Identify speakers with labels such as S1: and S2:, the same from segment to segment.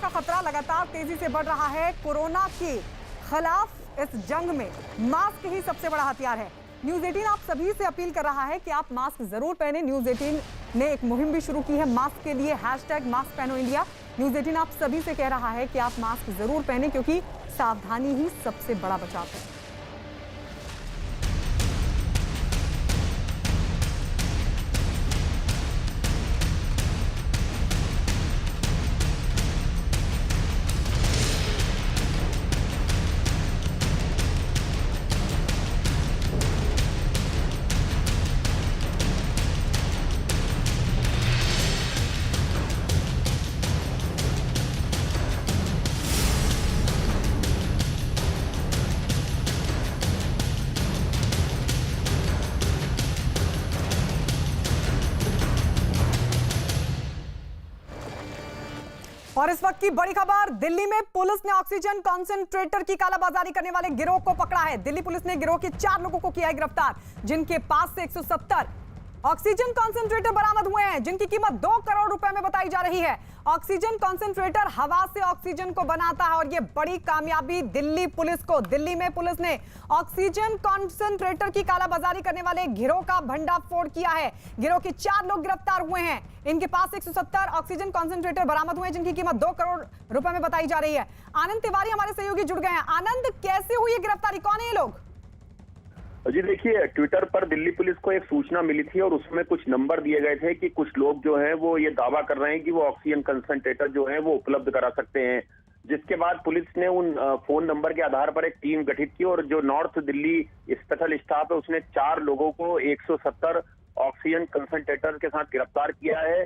S1: का खतरा लगातार तेजी से बढ़ रहा है। कोरोना के खिलाफ इस जंग में मास्क ही सबसे बड़ा हथियार है। न्यूज़ 18 आप सभी से अपील कर रहा है कि आप मास्क जरूर पहने। न्यूज़ 18 ने एक मुहिम भी शुरू की है मास्क के लिए, #मास्क पहनो इंडिया। न्यूज़ 18 आप सभी से कह रहा है कि आप मास्क जरूर पहने, क्योंकि सावधानी ही सबसे बड़ा बचाव है। और इस वक्त की बड़ी खबर, दिल्ली में पुलिस ने ऑक्सीजन कॉन्सेंट्रेटर की कालाबाजारी करने वाले गिरोह को पकड़ा है। दिल्ली पुलिस ने गिरोह के 4 लोगों को किया है गिरफ्तार, जिनके पास से 170 ऑक्सीजन कॉन्सेंट्रेटर बरामद हुए हैं, जिनकी कीमत 2 करोड़ रुपए में बताई जा रही है। ऑक्सीजन कॉन्सेंट्रेटर हवा से ऑक्सीजन को बनाता है और यह बड़ी कामयाबी दिल्ली पुलिस को। दिल्ली में पुलिस ने ऑक्सीजन कॉन्सेंट्रेटर की कालाबाजारी करने वाले गिरोह का भंडाफोड़ किया है। गिरोह के 4 लोग गिरफ्तार हुए हैं। इनके पास 170 ऑक्सीजन कॉन्सेंट्रेटर बरामद हुए हैं, जिनकी कीमत 2 करोड़ रुपए में बताई जा रही है। आनंद तिवारी हमारे सहयोगी जुड़ गए हैं। आनंद, कैसे हुई गिरफ्तारी, कौन है ये लोग?
S2: जी देखिए, ट्विटर पर दिल्ली पुलिस को एक सूचना मिली थी और उसमें कुछ नंबर दिए गए थे कि कुछ लोग जो हैं वो ये दावा कर रहे हैं कि वो ऑक्सीजन कंसंट्रेटर जो है वो उपलब्ध करा सकते हैं। जिसके बाद पुलिस ने उन फोन नंबर के आधार पर एक टीम गठित की और जो नॉर्थ दिल्ली स्पेशल स्टाफ है उसने 4 लोगों को 170 ऑक्सीजन कंसंट्रेटर के साथ गिरफ्तार किया है।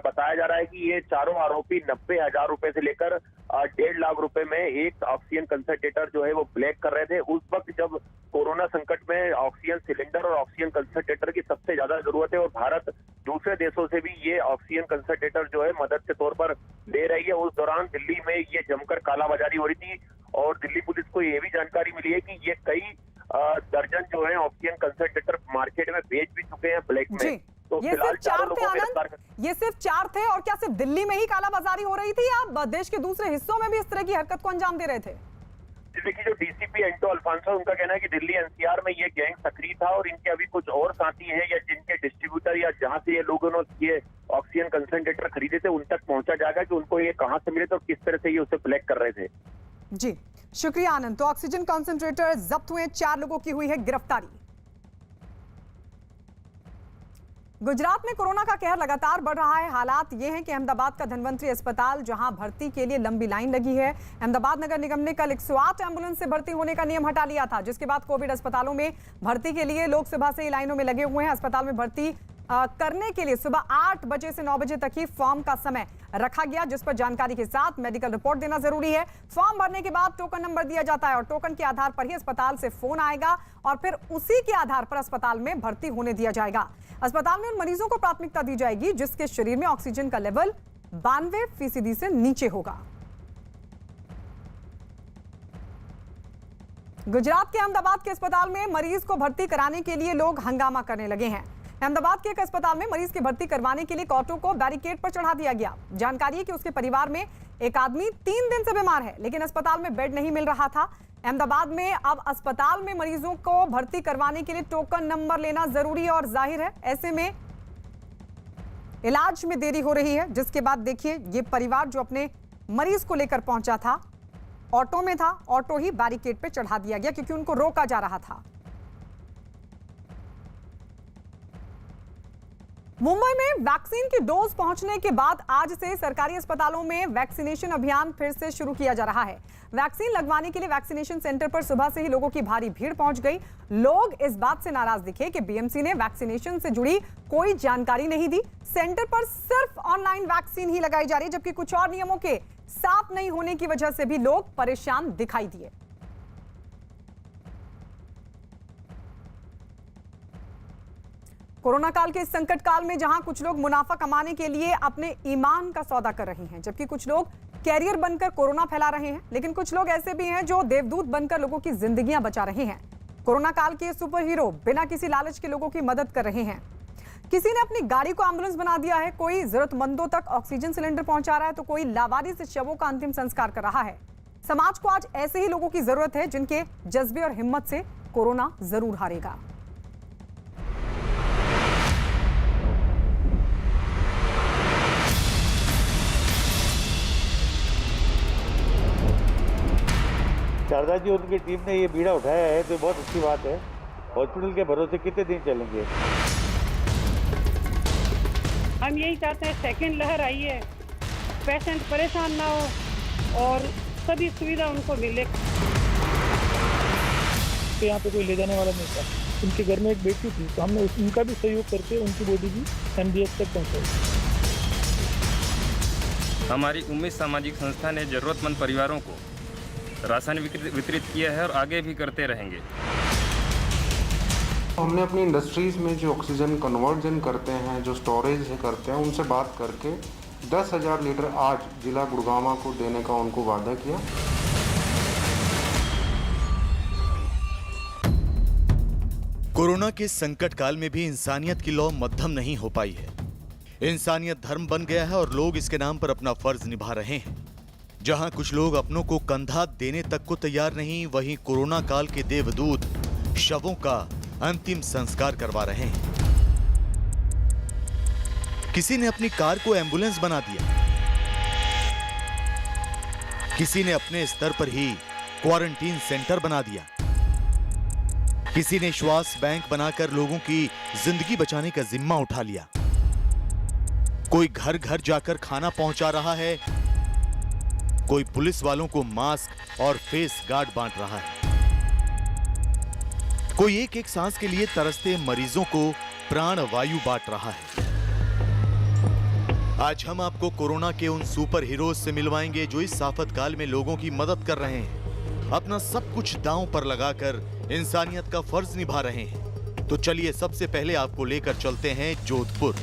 S2: बताया जा रहा है कि ये चारों आरोपी 90,000 रुपए से लेकर 1.5 लाख रुपए में एक ऑक्सीजन कंसंट्रेटर जो है वो ब्लैक कर रहे थे। उस वक्त जब कोरोना संकट में ऑक्सीजन सिलेंडर और ऑक्सीजन कंसंट्रेटर की सबसे ज्यादा जरूरत है और भारत दूसरे देशों से भी ये ऑक्सीजन कंसंट्रेटर जो है मदद के तौर पर ले रही है, उस दौरान दिल्ली में ये जमकर कालाबाजारी हो रही थी। और दिल्ली पुलिस को ये भी जानकारी मिली है कि ये कई दर्जन जो है ऑक्सीजन कंसंट्रेटर मार्केट में बेच भी चुके हैं ब्लैक में। तो
S1: ये सिर्फ 4 थे आनंद, ये सिर्फ 4 थे और क्या सिर्फ दिल्ली में ही कालाबाजारी हो रही थी या देश के दूसरे हिस्सों में भी इस तरह की हरकत को अंजाम दे रहे थे?
S2: देखिए, जो डीसीपी एंटो अल्फांसो, उनका कहना है कि दिल्ली एनसीआर में ये गैंग सक्रिय था और इनके अभी कुछ और साथी हैं या जिनके डिस्ट्रीब्यूटर या जहां से ये लोगों ने ये ऑक्सीजन कंसंट्रेटर खरीदे थे उन तक पहुंचा जाएगा कि उनको ये कहां से मिले थे और किस तरह से ये उसे ब्लैक कर रहे थे।
S1: जी शुक्रिया आनंद। तो ऑक्सीजन कॉन्सेंट्रेटर जब्त हुए, 4 लोगों की हुई है गिरफ्तारी। गुजरात में कोरोना का कहर लगातार बढ़ रहा है। हालात ये हैं कि अहमदाबाद का धन्वंतरी अस्पताल, जहां भर्ती के लिए लंबी लाइन लगी है। अहमदाबाद नगर निगम ने कल 108 एम्बुलेंस से भर्ती होने का नियम हटा लिया था, जिसके बाद कोविड अस्पतालों में भर्ती के लिए लोग सुबह से ही लाइनों में लगे हुए हैं। अस्पताल में भर्ती करने के लिए सुबह 8 बजे से 9 बजे तक ही फॉर्म का समय रखा गया, जिस पर जानकारी के साथ मेडिकल रिपोर्ट देना जरूरी है। फॉर्म भरने के बाद टोकन नंबर दिया जाता है और टोकन के आधार पर ही अस्पताल से फोन आएगा और फिर उसी के आधार पर अस्पताल में भर्ती होने दिया जाएगा। अस्पताल में उन मरीजों को प्राथमिकता दी जाएगी जिसके शरीर में ऑक्सीजन का लेवल 92% से नीचे होगा। गुजरात के अहमदाबाद के अस्पताल में मरीज को भर्ती कराने के लिए लोग हंगामा करने लगे हैं। अहमदाबाद के एक अस्पताल में मरीज की भर्ती करवाने के लिए एक ऑटो को बैरिकेड पर चढ़ा दिया गया। जानकारी है कि उसके परिवार में एक आदमी 3 दिन से बीमार है, लेकिन अस्पताल में बेड नहीं मिल रहा था। अहमदाबाद में अब अस्पताल में मरीजों को भर्ती करवाने के लिए टोकन नंबर लेना जरूरी है और जाहिर है ऐसे में इलाज में देरी हो रही है। जिसके बाद देखिए, ये परिवार जो अपने मरीज को लेकर पहुंचा था, ऑटो में था, ऑटो ही बैरिकेड पे चढ़ा दिया गया क्योंकि उनको रोका जा रहा था। मुंबई में वैक्सीन की डोज पहुंचने के बाद आज से सरकारी अस्पतालों में वैक्सीनेशन अभियान फिर से शुरू किया जा रहा है। वैक्सीन लगवाने के लिए वैक्सीनेशन सेंटर पर सुबह से ही लोगों की भारी भीड़ पहुंच गई। लोग इस बात से नाराज दिखे कि बीएमसी ने वैक्सीनेशन से जुड़ी कोई जानकारी नहीं दी। सेंटर पर सिर्फ ऑनलाइन वैक्सीन ही लगाई जा रही है, जबकि कुछ और नियमों के साफ नहीं होने की वजह से भी लोग परेशान दिखाई दिए। कोरोना काल के इस संकट काल में जहां कुछ लोग मुनाफा कमाने के लिए अपने ईमान का सौदा कर रहे हैं, जबकि कुछ लोग कैरियर बनकर कोरोना फैला रहे हैं, लेकिन कुछ लोग ऐसे भी हैं जो देवदूत बनकर लोगों की जिंदगियां बचा रहे हैं। कोरोना काल के सुपर हीरो बिना किसी लालच के लोगों की मदद कर रहे हैं। किसी ने अपनी गाड़ी को एम्बुलेंस बना दिया है, कोई जरूरतमंदों तक ऑक्सीजन सिलेंडर पहुंचा रहा है, तो कोई लावारिस शवों का अंतिम संस्कार कर रहा है। समाज को आज ऐसे ही लोगों की जरूरत है जिनके जज्बे और हिम्मत से कोरोना जरूर हारेगा।
S3: शारदा जी और उनकी टीम ने ये बीड़ा उठाया है तो बहुत अच्छी बात है। हॉस्पिटल के भरोसे कितने दिन चलेंगे?
S4: हम यही चाहते हैं सेकंड लहर आई है, पेशेंट परेशान ना हो और सभी सुविधा उनको मिले।
S5: तो यहाँ पे कोई ले जाने वाला नहीं था, उनके घर में एक बेटी थी तो हमने उनका भी सहयोग करके उनकी बॉडी भी MDH तक पहुँचाई।
S6: हमारी उम्मीद सामाजिक संस्था ने जरूरतमंद परिवारों को राशन वितरित किया है और आगे भी करते रहेंगे।
S7: हमने अपनी इंडस्ट्रीज़ में जो ऑक्सीजन कन्वर्जन करते हैं, जो स्टोरेज करते हैं, उनसे बात करके 10,000 लीटर आज जिला गुड़गांव को देने का उनको वादा किया।
S8: कोरोना के संकट काल में भी इंसानियत की लौ मध्यम नहीं हो पाई है। इंसानियत धर्म बन गया है और लोग इसके नाम पर अपना फर्ज निभा रहे हैं। जहां कुछ लोग अपनों को कंधा देने तक को तैयार नहीं, वहीं कोरोना काल के देवदूत शवों का अंतिम संस्कार करवा रहे हैं। किसी ने अपनी कार को एम्बुलेंस बना दिया, किसी ने अपने स्तर पर ही क्वारंटीन सेंटर बना दिया, किसी ने श्वास बैंक बनाकर लोगों की जिंदगी बचाने का जिम्मा उठा लिया। कोई घर घर जाकर खाना पहुंचा रहा है, कोई पुलिस वालों को मास्क और फेस गार्ड बांट रहा है, कोई एक एक सांस के लिए तरसते मरीजों को प्राण वायु बांट रहा है। आज हम आपको कोरोना के उन सुपर हीरोज से मिलवाएंगे जो इस आफतकाल में लोगों की मदद कर रहे हैं, अपना सब कुछ दांव पर लगाकर इंसानियत का फर्ज निभा रहे हैं। तो चलिए सबसे पहले आपको लेकर चलते हैं जोधपुर।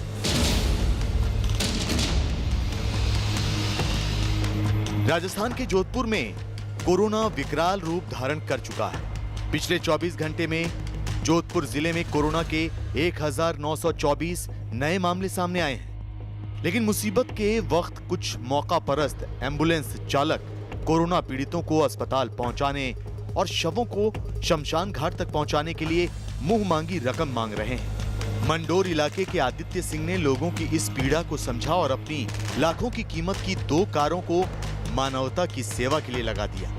S8: राजस्थान के जोधपुर में कोरोना विकराल रूप धारण कर चुका है। पिछले 24 घंटे में जोधपुर जिले में कोरोना के 1924 नए मामले सामने आए हैं। लेकिन मुसीबत के वक्त कुछ मौका परस्त एम्बुलेंस चालक कोरोना पीड़ितों को अस्पताल पहुंचाने और शवों को शमशान घाट तक पहुंचाने के लिए मुंह मांगी रकम मांग रहे हैं। मंडोर इलाके के आदित्य सिंह ने लोगों की इस पीड़ा को समझा और अपनी लाखों की कीमत की 2 कारों को मानवता की सेवा के लिए लगा दिया।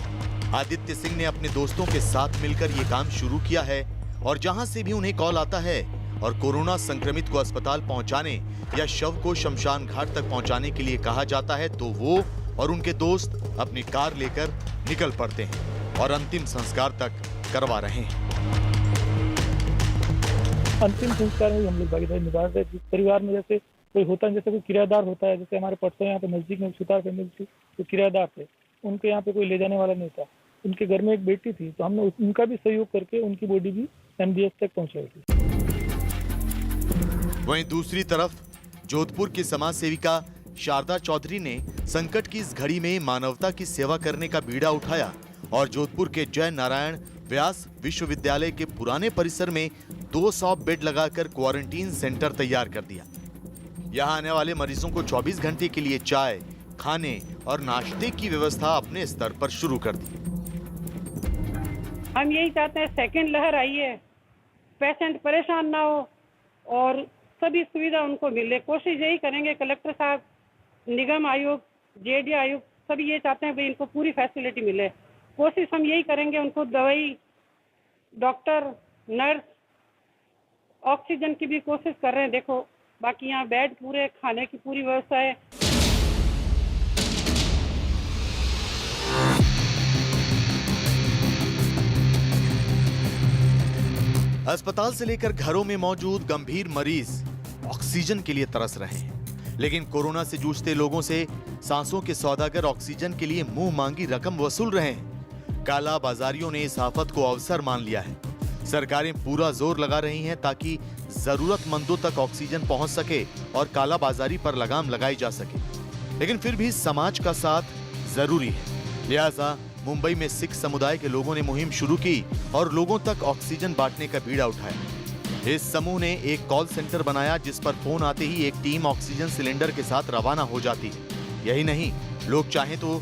S8: आदित्य सिंह ने अपने दोस्तों के साथ मिलकर ये काम शुरू किया है और जहां से भी उन्हें कॉल आता है और कोरोना संक्रमित को अस्पताल पहुंचाने या शव को शमशान घाट तक पहुंचाने के लिए कहा जाता है तो वो और उनके दोस्त अपनी कार लेकर निकल पड़ते हैं और अंतिम संस्कार तक करवा रहे हैं।
S5: अंतिम संस्कार में हम लोग भागीदारी निभा रहे हैं। जिस परिवार में जैसे कोई होता है, जैसे कोई किराएदार होता है, जैसे हमारे परसों यहाँ पे नजदीक में सुतार फैमिली थी तो किराएदार थे, उनके यहाँ पे कोई ले जाने वाला नहीं था, उनके घर में एक बेटी थी तो हमने उनका भी सहयोग करके उनकी बॉडी भी MDH तक पहुंचाई थी।
S8: वहीं दूसरी तरफ जोधपुर की समाज सेविका शारदा चौधरी ने संकट की इस घड़ी में मानवता की सेवा करने का बीड़ा उठाया और जोधपुर के जय नारायण व्यास विश्वविद्यालय के पुराने परिसर में 200 बेड लगाकर क्वारंटीन सेंटर तैयार कर दिया। यहाँ आने वाले मरीजों को 24 घंटे के लिए चाय, खाने और नाश्ते की व्यवस्था अपने स्तर पर शुरू कर दी।
S4: हम यही चाहते हैं सेकंड लहर आई है, पेशेंट परेशान ना हो और सभी सुविधा उनको मिले। कोशिश यही करेंगे, कलेक्टर साहब, निगम आयुक्त, JDA आयुक्त सभी ये चाहते हैं भाई इनको पूरी फैसिलिटी मिले। कोशिश हम यही करेंगे, उनको दवाई, डॉक्टर, नर्स, ऑक्सीजन की भी कोशिश कर रहे हैं। देखो बाकी यहाँ बेड पूरे, खाने की पूरी व्यवस्था है।
S8: अस्पताल से लेकर घरों में मौजूद गंभीर मरीज ऑक्सीजन के लिए तरस रहे हैं, लेकिन कोरोना से जूझते लोगों से सांसों के सौदागर ऑक्सीजन के लिए मुंह मांगी रकम वसूल रहे हैं। काला बाजारियों ने इस आफत को अवसर मान लिया है। सरकारें पूरा जोर लगा रही हैं ताकि जरूरतमंदों तक ऑक्सीजन पहुंच सके और काला बाजारी पर लगाम लगाई जा सके, लेकिन फिर भी समाज का साथ जरूरी है। लिहाजा मुंबई में सिख समुदाय के लोगों ने मुहिम शुरू की और लोगों तक ऑक्सीजन बांटने का बीड़ा उठाया। इस समूह ने एक कॉल सेंटर बनाया जिस पर फोन आते ही एक टीम ऑक्सीजन सिलेंडर के साथ रवाना हो जाती है। यही नहीं, लोग चाहें तो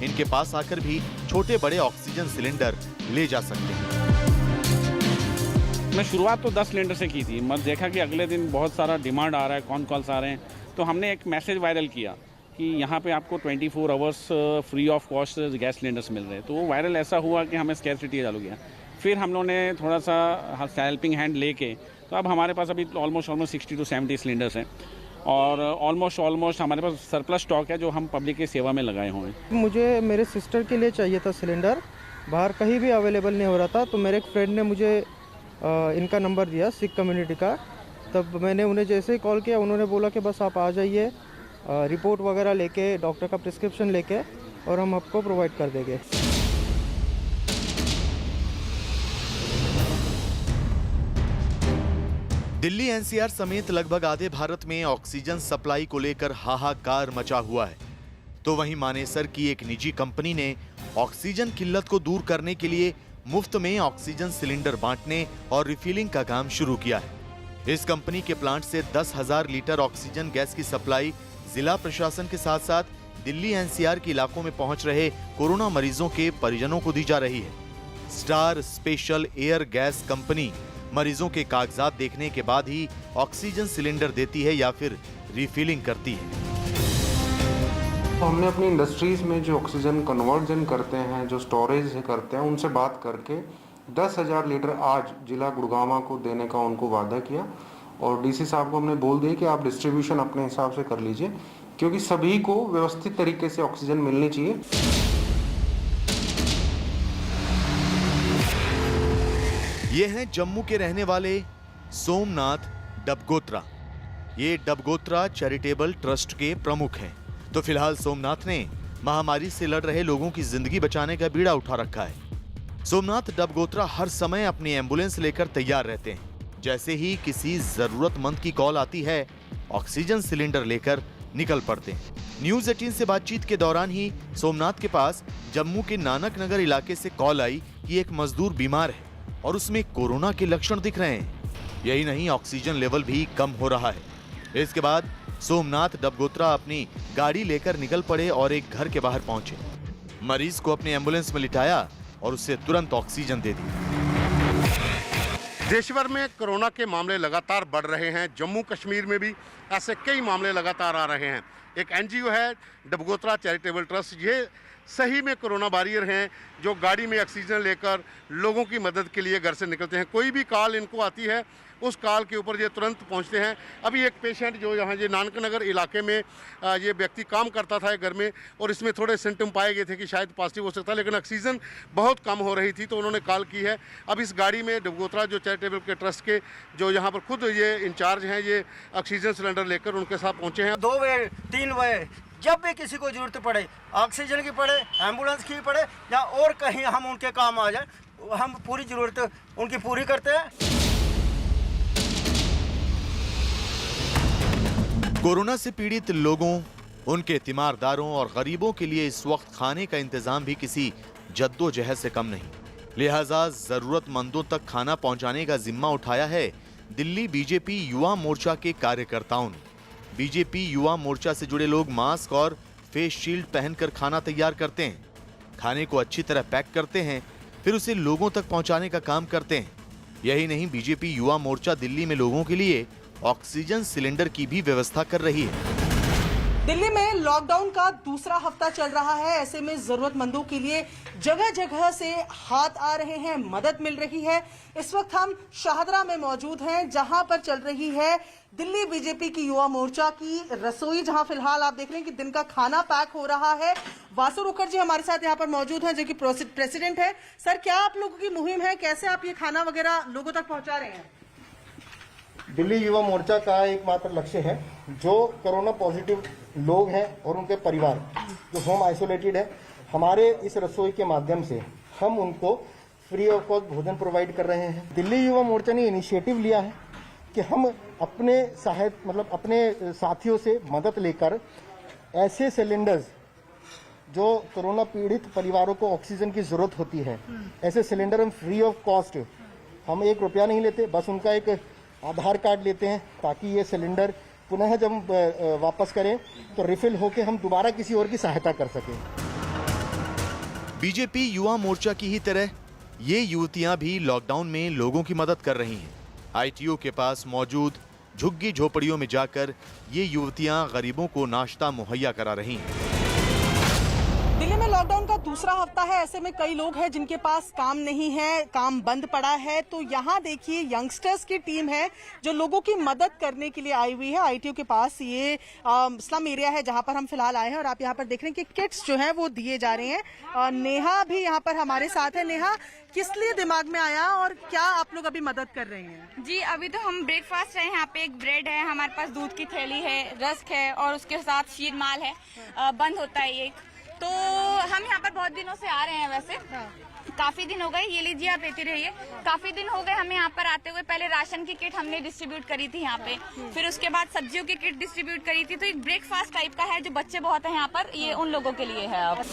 S8: इनके पास आकर भी छोटे बड़े ऑक्सीजन सिलेंडर ले जा सकते हैं।
S9: मैं शुरुआत तो 10 सिलेंडर से की थी, मैं देखा कि अगले दिन बहुत सारा डिमांड आ रहा है, कॉल्स आ रहे हैं, तो हमने एक मैसेज वायरल किया कि यहाँ पे आपको 24 hours free of cost gas cylinders मिल रहे हैं। तो वो वायरल ऐसा हुआ कि हमें स्कैरसिटी चालू किया। फिर हम लोगों ने थोड़ा सा हेल्पिंग हैंड लेके, तो अब हमारे पास अभी ऑलमोस्ट 60 to 70 सिलेंडर्स हैं और ऑलमोस्ट हमारे पास सरप्लस स्टॉक है जो हम पब्लिक की सेवा में लगाए हुए हैं।
S10: मुझे मेरे सिस्टर के लिए चाहिए था सिलेंडर, बाहर कहीं भी अवेलेबल नहीं हो रहा था, तो मेरे एक फ्रेंड ने मुझे इनका नंबर दिया, सिख कम्युनिटी का। तब मैंने उन्हें जैसे ही कॉल किया, उन्होंने बोला कि बस आप आ जाइए, रिपोर्ट वगैरह लेके, डॉक्टर का प्रिस्क्रिप्शन लेके, और हम आपको प्रोवाइड कर देंगे।
S8: दिल्ली एनसीआर समेत लगभग आधे भारत में ऑक्सीजन सप्लाई को लेकर हाहाकार मचा हुआ है। तो वहीं मानेसर की एक निजी कंपनी ने ऑक्सीजन किल्लत को दूर करने के लिए मुफ्त में ऑक्सीजन सिलेंडर बांटने और रिफिलिंग का काम शुरू किया है। इस कंपनी के प्लांट से 10,000 लीटर ऑक्सीजन गैस की सप्लाई जिला प्रशासन के साथ साथ दिल्ली एनसीआर के इलाकों में पहुंच रहे कोरोना मरीजों के परिजनों को दी जा रही है। Star special air gas company मरीजों के कागजात देखने के बाद ही ऑक्सीजन सिलेंडर देती है या फिर रिफिलिंग करती है।
S7: तो हमने अपनी इंडस्ट्रीज में जो ऑक्सीजन कन्वर्जन करते हैं, जो स्टोरेज करते हैं, उनसे बात करके 10,000 लीटर आज जिला गुड़गांव को देने का उनको वादा किया और डीसी साहब को हमने बोल दिया कि आप डिस्ट्रीब्यूशन अपने हिसाब से कर लीजिए, क्योंकि सभी को व्यवस्थित तरीके से ऑक्सीजन मिलनी चाहिए।
S8: ये हैं जम्मू के रहने वाले सोमनाथ डबगोत्रा। ये डबगोत्रा चैरिटेबल ट्रस्ट के प्रमुख हैं। तो फिलहाल सोमनाथ ने महामारी से लड़ रहे लोगों की जिंदगी बचाने का बीड़ा उठा रखा है। सोमनाथ डबगोत्रा हर समय अपनी एम्बुलेंस लेकर तैयार रहते हैं। जैसे ही किसी जरूरतमंद की कॉल आती है, ऑक्सीजन सिलेंडर लेकर निकल पड़ते हैं। न्यूज 18 से बातचीत के दौरान ही सोमनाथ के पास जम्मू के नानक नगर इलाके से कॉल आई कि एक मजदूर बीमार है और उसमें कोरोना के लक्षण दिख रहे हैं। यही नहीं, ऑक्सीजन लेवल भी कम हो रहा है। इसके बाद सोमनाथ डबगोत्रा अपनी गाड़ी लेकर निकल पड़े और एक घर के बाहर पहुंचे। मरीज को अपने एम्बुलेंस में लिटाया और उसे तुरंत ऑक्सीजन दे दी।
S11: देशभर में कोरोना के मामले लगातार बढ़ रहे हैं। जम्मू कश्मीर में भी ऐसे कई मामले लगातार आ रहे हैं। एक एनजीओ है डबगोत्रा चैरिटेबल ट्रस्ट, ये सही में कोरोना वॉरियर हैं जो गाड़ी में ऑक्सीजन लेकर लोगों की मदद के लिए घर से निकलते हैं। कोई भी कॉल इनको आती है, उस कॉल के ऊपर ये तुरंत पहुंचते हैं। अभी एक पेशेंट जो यहाँ ये नानक नगर इलाके में ये व्यक्ति काम करता था घर में और इसमें थोड़े सिम्टम पाए गए थे कि शायद पॉजिटिव हो सकता है, लेकिन ऑक्सीजन बहुत कम हो रही थी, तो उन्होंने कॉल की है। अब इस गाड़ी में डबगोत्रा जो चैरिटेबल के ट्रस्ट के जो यहाँ पर खुद ये इंचार्ज हैं, ये ऑक्सीजन सिलेंडर लेकर उनके साथ पहुँचे हैं।
S12: 2 बजे 3 बजे जब भी किसी को जरूरत पड़े, ऑक्सीजन की पड़े, एम्बुलेंस की पड़े या और कहीं हम उनके काम आ जाए, हम पूरी जरूरत उनकी पूरी करते हैं।
S8: कोरोना से पीड़ित लोगों, उनके तीमारदारों और गरीबों के लिए इस वक्त खाने का इंतजाम भी किसी जद्दोजहद से कम नहीं। लिहाजा जरूरतमंदों तक खाना पहुंचाने का जिम्मा उठाया है दिल्ली बीजेपी युवा मोर्चा के कार्यकर्ताओं ने। बीजेपी युवा मोर्चा से जुड़े लोग मास्क और फेस शील्ड पहनकर खाना तैयार करते हैं, खाने को अच्छी तरह पैक करते हैं, फिर उसे लोगों तक पहुंचाने का काम करते हैं। यही नहीं, बीजेपी युवा मोर्चा दिल्ली में लोगों के लिए ऑक्सीजन सिलेंडर की भी व्यवस्था कर रही है।
S13: दिल्ली में लॉकडाउन का दूसरा हफ्ता चल रहा है। ऐसे में जरूरतमंदों के लिए जगह जगह से हाथ आ रहे हैं, मदद मिल रही है। इस वक्त हम शाहदरा में मौजूद हैं, जहां पर चल रही है दिल्ली बीजेपी की युवा मोर्चा की रसोई, जहां फिलहाल आप देख रहे हैं कि दिन का खाना पैक हो रहा है। वासु रुकर जी हमारे साथ यहाँ पर मौजूद हैं, जो कि प्रेसिडेंट है। सर, क्या आप लोगों की मुहिम है, कैसे आप ये खाना वगैरह लोगों तक पहुंचा रहे हैं?
S12: दिल्ली युवा मोर्चा का एकमात्र लक्ष्य है जो कोरोना पॉजिटिव लोग हैं और उनके परिवार जो होम आइसोलेटेड है, हमारे इस रसोई के माध्यम से हम उनको फ्री ऑफ कॉस्ट भोजन प्रोवाइड कर रहे हैं। दिल्ली युवा मोर्चा ने इनिशिएटिव लिया है कि हम अपने अपने साथियों से मदद लेकर ऐसे सिलेंडर्स जो कोरोना पीड़ित परिवारों को ऑक्सीजन की जरूरत होती है, ऐसे सिलेंडर हम फ्री ऑफ कॉस्ट, हम 1 रुपया नहीं लेते, बस उनका एक आधार कार्ड लेते हैं ताकि ये सिलेंडर पुनः जब हम वापस करें तो रिफिल होके हम दोबारा किसी और की सहायता कर सकें।
S8: बीजेपी युवा मोर्चा की ही तरह ये युवतियां भी लॉकडाउन में लोगों की मदद कर रही हैं। आईटीओ के पास मौजूद झुग्गी झोपड़ियों में जाकर ये युवतियां गरीबों को नाश्ता मुहैया करा रही हैं।
S13: दिल्ली में लॉकडाउन का दूसरा हफ्ता है, ऐसे में कई लोग हैं जिनके पास काम नहीं है, काम बंद पड़ा है। तो यहाँ देखिए यंगस्टर्स की टीम है जो लोगों की मदद करने के लिए आई हुई है। आईटीओ के पास ये स्लम एरिया है जहाँ पर हम फिलहाल आए हैं और आप यहाँ पर देख रहे हैं कि किट्स जो हैं वो दिए जा रहे हैं। नेहा भी यहाँ पर हमारे साथ है। नेहा, किस लिए दिमाग में आया और क्या आप लोग अभी मदद कर रहे हैं?
S14: जी, अभी तो हम ब्रेकफास्ट है, यहाँ पे एक ब्रेड है, हमारे पास दूध की थैली है, रस्क है और उसके साथ शीर माल है। बंद होता है एक, तो हम यहाँ पर बहुत दिनों से आ रहे हैं। वैसे काफी दिन हो गए, ये लीजिए आप लेते रहिए। काफी दिन हो गए हमें यहाँ पर आते हुए। पहले राशन की किट हमने डिस्ट्रीब्यूट करी थी यहाँ पे, फिर उसके बाद सब्जियों की किट डिस्ट्रीब्यूट करी थी। तो एक ब्रेकफास्ट टाइप का है, जो बच्चे बहुत है यहाँ पर, ये उन लोगों के लिए है। अब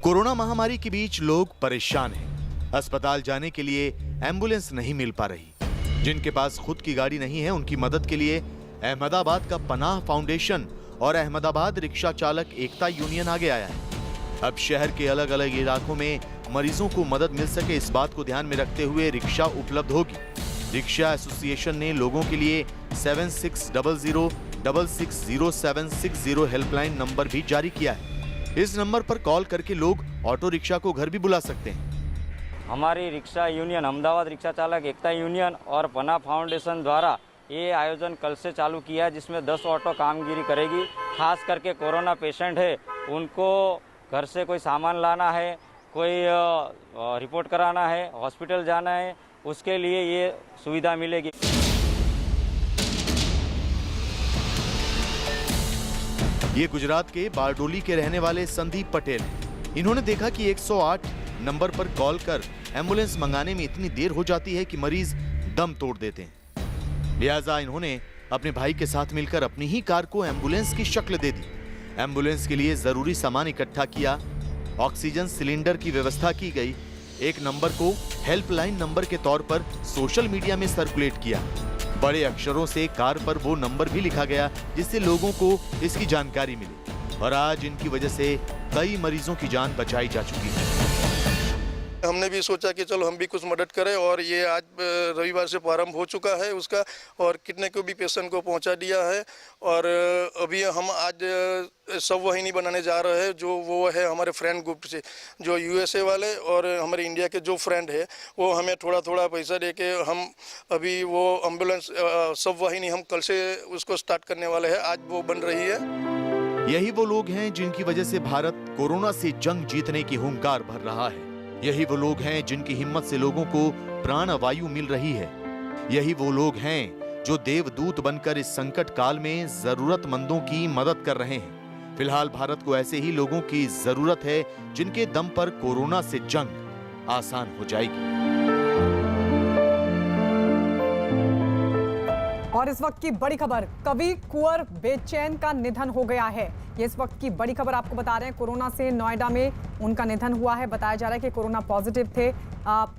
S8: कोरोना महामारी के बीच लोग परेशान हैं। अस्पताल जाने के लिए एम्बुलेंस नहीं मिल पा रही। जिनके पास खुद की गाड़ी नहीं है, उनकी मदद के लिए अहमदाबाद का पनाह फाउंडेशन और अहमदाबाद रिक्शा चालक एकता यूनियन आगे आया है। अब शहर के अलग अलग इलाकों में मरीजों को मदद मिल सके, इस बात को ध्यान में रखते हुए रिक्शा उपलब्ध होगी। रिक्शा एसोसिएशन ने लोगों के लिए 7600660760 हेल्पलाइन नंबर भी जारी किया है। इस नंबर पर कॉल करके लोग ऑटो रिक्शा को घर भी बुला सकते हैं।
S15: हमारी रिक्शा यूनियन, अहमदाबाद रिक्शा चालक एकता यूनियन और पनाह फाउंडेशन द्वारा ये आयोजन कल से चालू किया है, जिसमें 10 ऑटो कामगिरी करेगी। खास करके कोरोना पेशेंट है, उनको घर से कोई सामान लाना है, कोई रिपोर्ट कराना है, हॉस्पिटल जाना है, उसके लिए ये सुविधा मिलेगी।
S8: ये गुजरात के बारडोली के रहने वाले संदीप पटेल हैं। इन्होंने देखा कि 108 नंबर पर कॉल कर एम्बुलेंस मंगाने में इतनी देर हो जाती है कि मरीज दम तोड़ देते हैं। लिहाजा इन्होंने अपने भाई के साथ मिलकर अपनी ही कार को एम्बुलेंस की शक्ल दे दी। एम्बुलेंस के लिए जरूरी सामान इकट्ठा किया, ऑक्सीजन सिलेंडर की व्यवस्था की गई। एक नंबर को हेल्पलाइन नंबर के तौर पर सोशल मीडिया में सर्कुलेट किया। बड़े अक्षरों से कार पर वो नंबर भी लिखा गया जिससे लोगों को इसकी जानकारी मिली और आज इनकी वजह से कई मरीजों की जान बचाई जा चुकी है।
S16: हमने भी सोचा कि चलो हम भी कुछ मदद करें और ये आज रविवार से प्रारंभ हो चुका है उसका, और कितने को भी पेशेंट को पहुंचा दिया है। और अभी हम आज सब वाहिनी बनाने जा रहे हैं, जो वो है हमारे फ्रेंड ग्रुप से, जो यूएसए वाले और हमारे इंडिया के जो फ्रेंड है, वो हमें थोड़ा थोड़ा पैसा दे के हम अभी वो एम्बुलेंस सब वाहिनी हम कल से उसको स्टार्ट करने वाले हैं। आज वो बन रही है।
S8: यही वो लोग हैं जिनकी वजह से भारत कोरोना से जंग जीतने की हुंकार भर रहा है। यही वो लोग हैं जिनकी हिम्मत से लोगों को प्राणवायु मिल रही है। यही वो लोग हैं जो देवदूत बनकर इस संकट काल में जरूरतमंदों की मदद कर रहे हैं। फिलहाल भारत को ऐसे ही लोगों की जरूरत है जिनके दम पर कोरोना से जंग आसान हो जाएगी।
S1: और इस वक्त की बड़ी खबर, कवि कुंवर बेचैन का निधन हो गया है। ये इस वक्त की बड़ी खबर आपको बता रहे हैं। कोरोना से नोएडा में उनका निधन हुआ है। बताया जा रहा है कि कोरोना पॉजिटिव थे,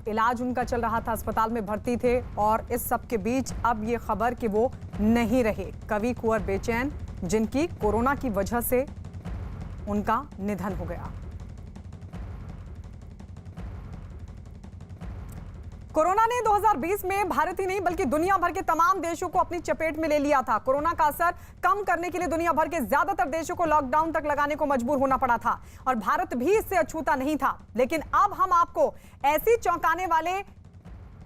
S1: इलाज उनका चल रहा था, अस्पताल में भर्ती थे और इस सब के बीच अब ये खबर कि वो नहीं रहे। कवि कुंवर बेचैन, जिनकी कोरोना की वजह से उनका निधन हो गया। कोरोना ने 2020 में भारत ही नहीं बल्कि दुनिया भर के तमाम देशों को अपनी चपेट में ले लिया था। कोरोना का असर कम करने के लिए दुनिया भर के ज्यादातर देशों को लॉकडाउन तक लगाने को मजबूर होना पड़ा था और भारत भी इससे अछूता नहीं था। लेकिन अब हम आपको ऐसी चौंकाने वाले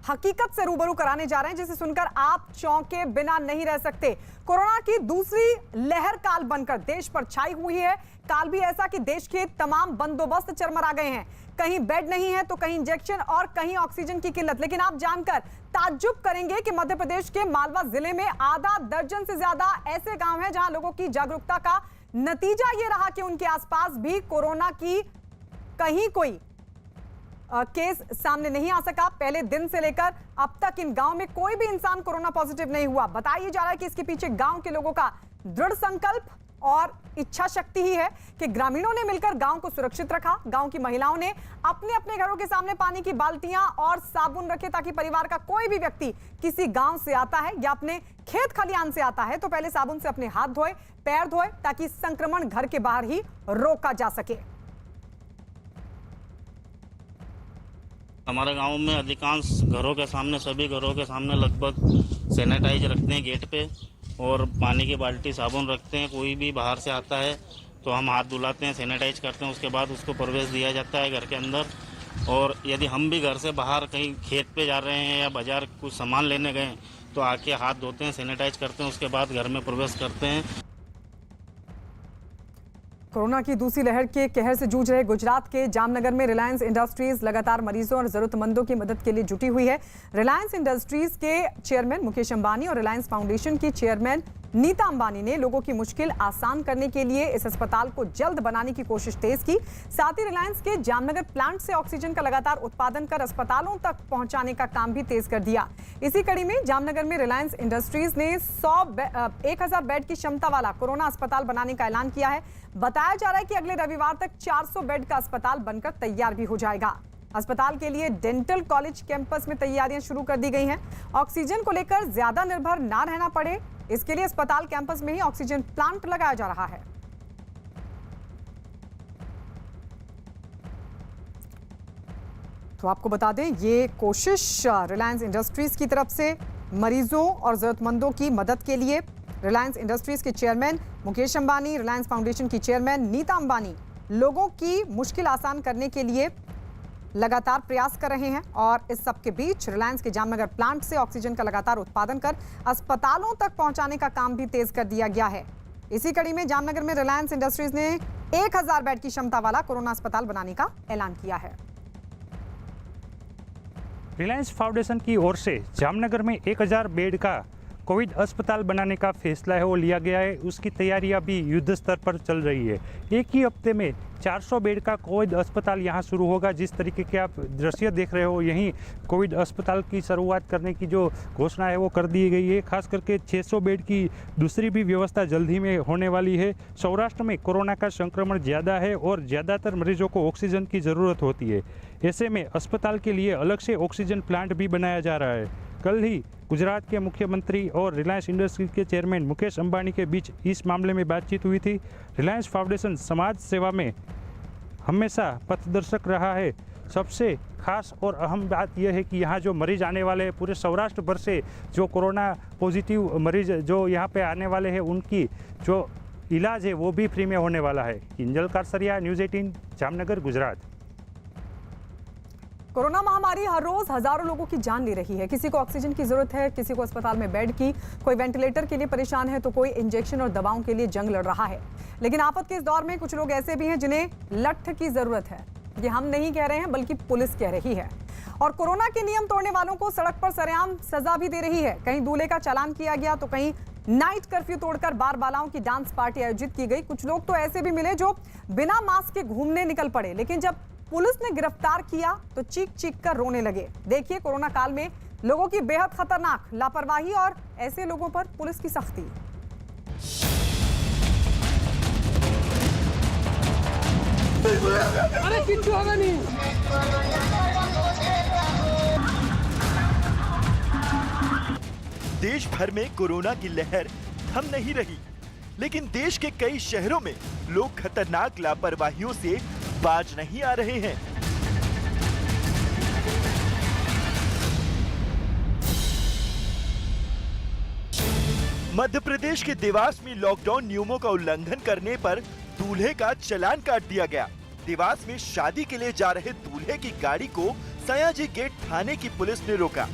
S1: हकीकत से रूबरू कराने जा रहे हैं जिसे सुनकर आप चौंके बिना नहीं रह सकते। कोरोना की दूसरी लहर काल बनकर देश पर छाई हुई है। काल भी ऐसा कि देश के तमाम बंदोबस्त चरमरा गए हैं। कहीं बेड नहीं है तो कहीं इंजेक्शन और कहीं ऑक्सीजन की किल्लत। लेकिन आप जानकर ताज्जुब करेंगे कि मध्य प्रदेश के मालवा जिले में आधा दर्जन से ज्यादा ऐसे गांव हैं जहां लोगों की जागरूकता का नतीजा ये रहा कि उनके आसपास भी कोरोना की कहीं कोई केस सामने नहीं आ सका। पहले दिन से लेकर अब तक इन गांव में कोई भी इंसान कोरोना पॉजिटिव नहीं हुआ। बताया जा रहा है कि इसके पीछे गांव के लोगों का दृढ़ संकल्प और इच्छा शक्ति ही है कि ग्रामीणों ने मिलकर गांव को सुरक्षित रखा। गांव की महिलाओं ने अपने अपने घरों के सामने पानी की बाल्टियां और साबुन रखे ताकि परिवार का कोई भी व्यक्ति किसी गांव से आता है या अपने खेत खलियान से आता है तो पहले साबुन से अपने हाथ धोए, पैर धोए, ताकि संक्रमण घर के बाहर ही रोका जा सके।
S17: हमारे गांव में अधिकांश घरों के सामने, सभी घरों के सामने लगभग सैनिटाइज रखते हैं गेट पे, और पानी की बाल्टी, साबुन रखते हैं। कोई भी बाहर से आता है तो हम हाथ धुलाते हैं, सैनिटाइज करते हैं, उसके बाद उसको प्रवेश दिया जाता है घर के अंदर। और यदि हम भी घर से बाहर कहीं खेत पे जा रहे हैं या बाजार कुछ सामान लेने गए तो आके हाथ धोते हैं, सैनिटाइज करते हैं, उसके बाद घर में प्रवेश करते हैं।
S1: कोरोना की दूसरी लहर के कहर से जूझ रहे गुजरात के जामनगर में रिलायंस इंडस्ट्रीज लगातार मरीजों और जरूरतमंदों की मदद के लिए जुटी हुई है। रिलायंस इंडस्ट्रीज के चेयरमैन मुकेश अंबानी और रिलायंस फाउंडेशन की चेयरमैन नीता अंबानी ने लोगों की मुश्किल आसान करने के लिए इस अस्पताल को जल्द बनाने की कोशिश तेज की। साथ ही रिलायंस के जामनगर प्लांट से ऑक्सीजन का लगातार उत्पादन कर अस्पतालों तक पहुंचाने का काम भी तेज कर दिया। इसी कड़ी में जामनगर में रिलायंस इंडस्ट्रीज ने 1000 बेड की क्षमता वाला कोरोना अस्पताल बनाने का ऐलान किया है। बताया जा रहा है कि अगले रविवार तक 400 बेड का अस्पताल बनकर तैयार भी हो जाएगा। अस्पताल के लिए डेंटल कॉलेज कैंपस में तैयारियां शुरू कर दी गई हैं। ऑक्सीजन को लेकर ज्यादा निर्भर ना रहना पड़े, इसके लिए अस्पताल कैंपस में ही ऑक्सीजन प्लांट लगाया जा रहा है। तो आपको बता दें, ये कोशिश रिलायंस इंडस्ट्रीज की तरफ से मरीजों और जरूरतमंदों की मदद के लिए रिलायंस इंडस्ट्रीज के चेयरमैन मुकेश अंबानी, रिलायंस फाउंडेशन की चेयरमैन नीता अंबानी लोगों की मुश्किल आसान करने के लिए लगातार प्रयास कर रहे हैं। और इस सब के बीच रिलायंस के जामनगर प्लांट से ऑक्सीजन का लगातार उत्पादन कर अस्पतालों तक पहुंचाने का काम भी तेज कर दिया गया है। इसी कड़ी में जामनगर में रिलायंस इंडस्ट्रीज ने 1000 बेड की क्षमता वाला कोरोना अस्पताल बनाने का ऐलान किया है।
S18: रिलायंस फाउंडेशन की ओर से जामनगर में 1000 बेड का कोविड अस्पताल बनाने का फैसला है वो लिया गया है। उसकी तैयारियां भी युद्ध स्तर पर चल रही है। एक ही हफ्ते में 400 बेड का कोविड अस्पताल यहां शुरू होगा। जिस तरीके के आप दृश्य देख रहे हो, यहीं कोविड अस्पताल की शुरुआत करने की जो घोषणा है वो कर दी गई है। खास करके 600 बेड की दूसरी भी व्यवस्था जल्द ही में होने वाली है। सौराष्ट्र में कोरोना का संक्रमण ज़्यादा है और ज़्यादातर मरीजों को ऑक्सीजन की ज़रूरत होती है। ऐसे में अस्पताल के लिए अलग से ऑक्सीजन प्लांट भी बनाया जा रहा है। कल ही गुजरात के मुख्यमंत्री और रिलायंस इंडस्ट्रीज के चेयरमैन मुकेश अंबानी के बीच इस मामले में बातचीत हुई थी। रिलायंस फाउंडेशन समाज सेवा में हमेशा पथदर्शक रहा है। सबसे खास और अहम बात यह है कि यहाँ जो मरीज आने वाले हैं, पूरे सौराष्ट्र भर से जो कोरोना पॉजिटिव मरीज जो यहाँ पे आने वाले हैं, उनकी जो इलाज है वो भी फ्री में होने वाला है। किंजल कारसरिया, न्यूज़ 18, जामनगर, गुजरात।
S1: कोरोना महामारी हर रोज हजारों लोगों की जान ले रही है। किसी को ऑक्सीजन की जरूरत है, किसी को अस्पताल में बेड की, कोई वेंटिलेटर के लिए परेशान है तो कोई इंजेक्शन और दवाओं के लिए जंग लड़ रहा है। लेकिन आफत के इस दौर में कुछ लोग ऐसे भी हैं जिन्हें लठ की जरूरत है। ये हम नहीं कह रहे हैं बल्कि पुलिस कह रही है। और कोरोना के नियम तोड़ने वालों को सड़क पर सरेआम सजा भी दे रही है। कहीं दूल्हे का चालान किया गया तो कहीं नाइट कर्फ्यू तोड़कर बार बालाओं की डांस पार्टी आयोजित की गई। कुछ लोग तो ऐसे भी मिले जो बिना मास्क के घूमने निकल पड़े, लेकिन जब पुलिस ने गिरफ्तार किया तो चीख चीख कर रोने लगे। देखिए कोरोना काल में लोगों की बेहद खतरनाक लापरवाही और ऐसे लोगों पर पुलिस की सख्ती।
S19: अरे किच्चू होगा नहीं।
S8: देश भर में कोरोना की लहर थम नहीं रही, लेकिन देश के कई शहरों में लोग खतरनाक लापरवाहियों से बाज नहीं आ रहे हैं। मध्य प्रदेश के देवास में लॉकडाउन नियमों का उल्लंघन करने पर दूल्हे का चालान काट दिया गया। देवास में शादी के लिए जा रहे दूल्हे की गाड़ी को सयाजी गेट थाने की पुलिस ने रोका।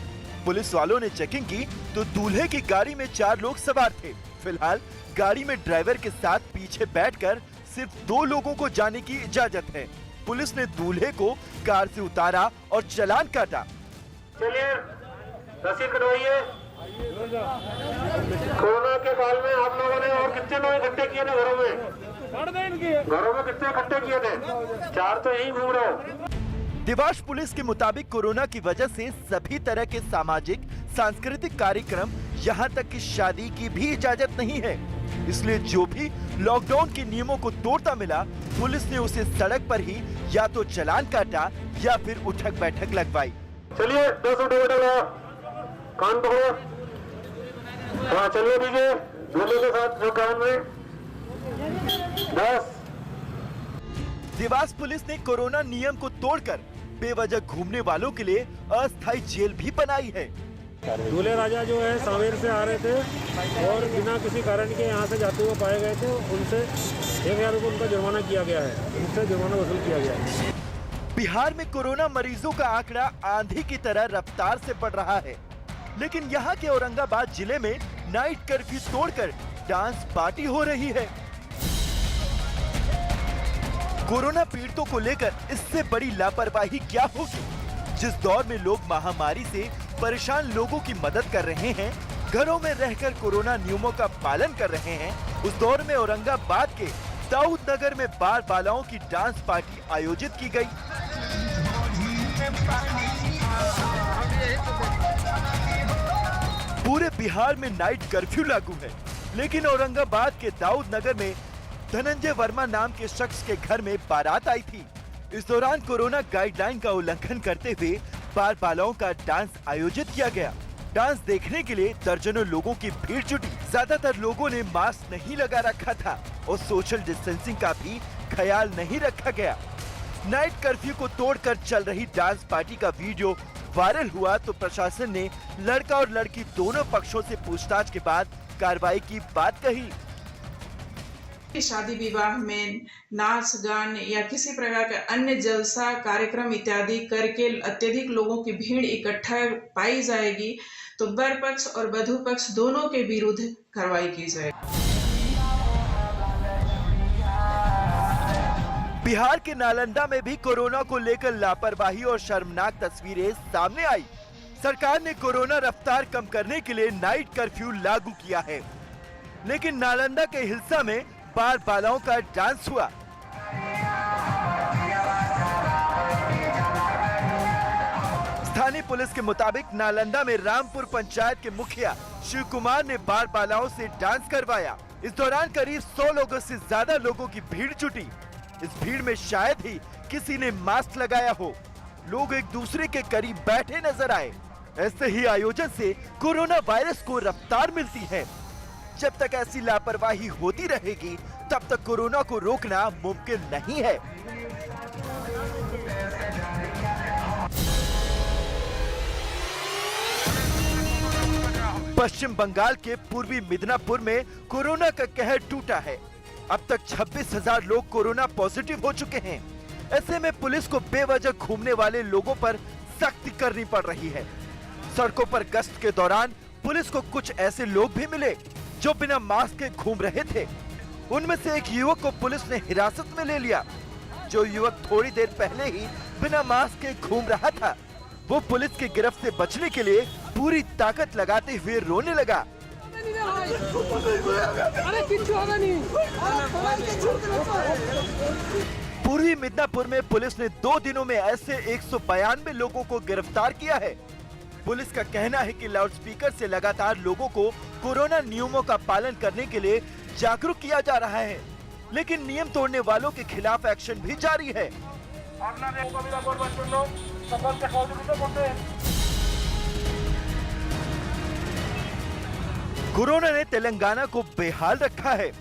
S8: पुलिस वालों ने चेकिंग की तो दूल्हे की गाड़ी में 4 लोग सवार थे। फिलहाल गाड़ी में ड्राइवर के साथ पीछे बैठकर सिर्फ 2 लोगों को जाने की इजाजत है। पुलिस ने दूल्हे को कार से उतारा और चालान काटा।
S19: चलिए रसीद कटवाइए। कोरोना के काल में आप लोगों ने और कितने लोग इकट्ठे किए थे घरों में कितने इकट्ठे किए थे? 4 तो यहीं घूम रहे हो।
S8: देवास पुलिस के मुताबिक कोरोना की वजह से सभी तरह के सामाजिक सांस्कृतिक कार्यक्रम, यहाँ तक कि शादी की भी इजाजत नहीं है।
S20: इसलिए जो भी लॉकडाउन के नियमों को तोड़ता मिला, पुलिस ने उसे सड़क पर ही या तो चालान काटा या फिर उठक बैठक लगवाई।
S19: चलिए 10 ऑटो कान पकड़ो। हाँ चलिए दीजिए दूल्हे के साथ जो कान में 10।
S20: देवास पुलिस ने कोरोना नियम को तोड़कर बेवजह घूमने वालों के लिए अस्थायी जेल भी बनाई है।
S19: दूल्हे राजा जो है सांवेर से आ रहे थे और बिना किसी कारण के यहाँ से जाते हुए पाए गए थे, उनसे 1000 रुपये उनका जुर्माना किया गया है, उनसे जुर्माना वसूल किया गया है।
S20: बिहार में कोरोना मरीजों का आंकड़ा आंधी की तरह रफ्तार से बढ़ रहा है, लेकिन यहाँ के औरंगाबाद जिले में नाइट कर्फ्यू तोड़कर डांस पार्टी हो रही है। कोरोना पीड़ितों को लेकर इससे बड़ी लापरवाही क्या होगी? जिस दौर में लोग महामारी से परेशान लोगों की मदद कर रहे हैं, घरों में रहकर कोरोना नियमों का पालन कर रहे हैं, उस दौर में औरंगाबाद के दाऊद नगर में बार बालाओं की डांस पार्टी आयोजित की गई। पूरे बिहार में नाइट कर्फ्यू लागू है, लेकिन औरंगाबाद के दाऊद नगर में धनंजय वर्मा नाम के शख्स के घर में बारात आई थी। इस दौरान कोरोना गाइडलाइन का उल्लंघन करते हुए बार बालाओं का डांस आयोजित किया गया। डांस देखने के लिए दर्जनों लोगों की भीड़ जुटी। ज्यादातर लोगों ने मास्क नहीं लगा रखा था और सोशल डिस्टेंसिंग का भी ख्याल नहीं रखा गया। नाइट कर्फ्यू को तोड़कर चल रही डांस पार्टी का वीडियो वायरल हुआ तो प्रशासन ने लड़का और लड़की दोनों पक्षों से पूछताछ के बाद कार्रवाई की बात कही।
S21: शादी विवाह में नाच गान या किसी प्रकार का अन्य जलसा कार्यक्रम इत्यादि करके अत्यधिक लोगों की भीड़ इकट्ठा पाई जाएगी तो वर पक्ष और वधू पक्ष दोनों के विरुद्ध कार्रवाई की जाएगी।
S20: बिहार के नालंदा में भी कोरोना को लेकर लापरवाही और शर्मनाक तस्वीरें सामने आई। सरकार ने कोरोना रफ्तार कम करने के लिए नाइट कर्फ्यू लागू किया है, लेकिन नालंदा के हिल्सा में बार बालाओं का डांस हुआ। स्थानीय पुलिस के मुताबिक नालंदा में रामपुर पंचायत के मुखिया शिव कुमार ने बार बालाओं से डांस करवाया। इस दौरान करीब 100 लोगों से ज्यादा लोगों की भीड़ जुटी। इस भीड़ में शायद ही किसी ने मास्क लगाया हो। लोग एक दूसरे के करीब बैठे नजर आए। ऐसे ही आयोजन से कोरोना वायरस को रफ्तार मिलती है। जब तक ऐसी लापरवाही होती रहेगी, तब तक कोरोना को रोकना मुमकिन नहीं है। पश्चिम बंगाल के पूर्वी मिदनापुर में कोरोना का कहर टूटा है। अब तक 26,000 लोग कोरोना पॉजिटिव हो चुके हैं। ऐसे में पुलिस को बेवजह घूमने वाले लोगों पर सख्ती करनी पड़ रही है। सड़कों पर गश्त के दौरान पुलिस को कुछ ऐसे लोग भी मिले जो बिना मास्क के घूम रहे थे। उनमें से एक युवक को पुलिस ने हिरासत में ले लिया। जो युवक थोड़ी देर पहले ही बिना मास्क के घूम रहा था, वो पुलिस की गिरफ्त से बचने के लिए पूरी ताकत लगाते हुए रोने लगा। पूर्वी मिदनापुर में पुलिस ने 2 दिनों में ऐसे 192 लोगों को गिरफ्तार किया है। पुलिस का कहना है कि लाउडस्पीकर से लगातार लोगों को कोरोना नियमों का पालन करने के लिए जागरूक किया जा रहा है, लेकिन नियम तोड़ने वालों के खिलाफ एक्शन भी जारी है। कोरोना ने तेलंगाना को बेहाल रखा है।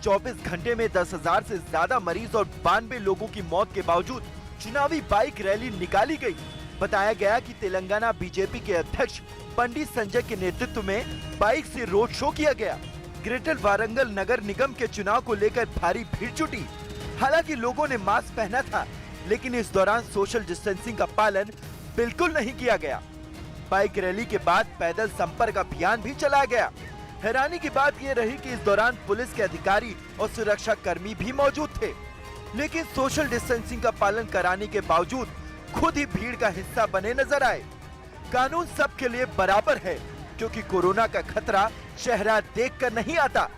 S20: 24 घंटे में 10,000 से ज्यादा मरीज और 92 लोगों की मौत के बावजूद चुनावी बाइक रैली निकाली गई। बताया गया कि तेलंगाना बीजेपी के अध्यक्ष पंडित संजय के नेतृत्व में बाइक से रोड शो किया गया। ग्रेटर वारंगल नगर निगम के चुनाव को लेकर भारी भीड़ जुटी। हालांकि लोगों ने मास्क पहना था, लेकिन इस दौरान सोशल डिस्टेंसिंग का पालन बिल्कुल नहीं किया गया। बाइक रैली के बाद पैदल संपर्क अभियान भी चलाया गया। हैरानी की बात यह रही कि इस दौरान पुलिस के अधिकारी और सुरक्षा कर्मी भी मौजूद थे, लेकिन सोशल डिस्टेंसिंग का पालन कराने के बावजूद खुद ही भीड़ का हिस्सा बने नजर आए। कानून सबके लिए बराबर है, क्योंकि कोरोना का खतरा चेहरा देखकर नहीं आता।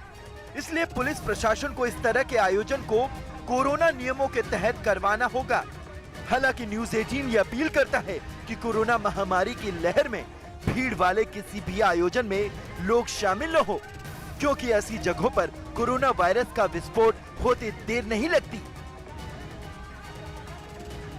S20: इसलिए पुलिस प्रशासन को इस तरह के आयोजन को कोरोना नियमों के तहत करवाना होगा। हालांकि न्यूज़ 18 ये अपील करता है कि कोरोना महामारी की लहर में भीड़ वाले किसी भी आयोजन में लोग शामिल न हो, क्योंकि ऐसी जगहों पर कोरोना वायरस का विस्फोट होते देर नहीं लगती।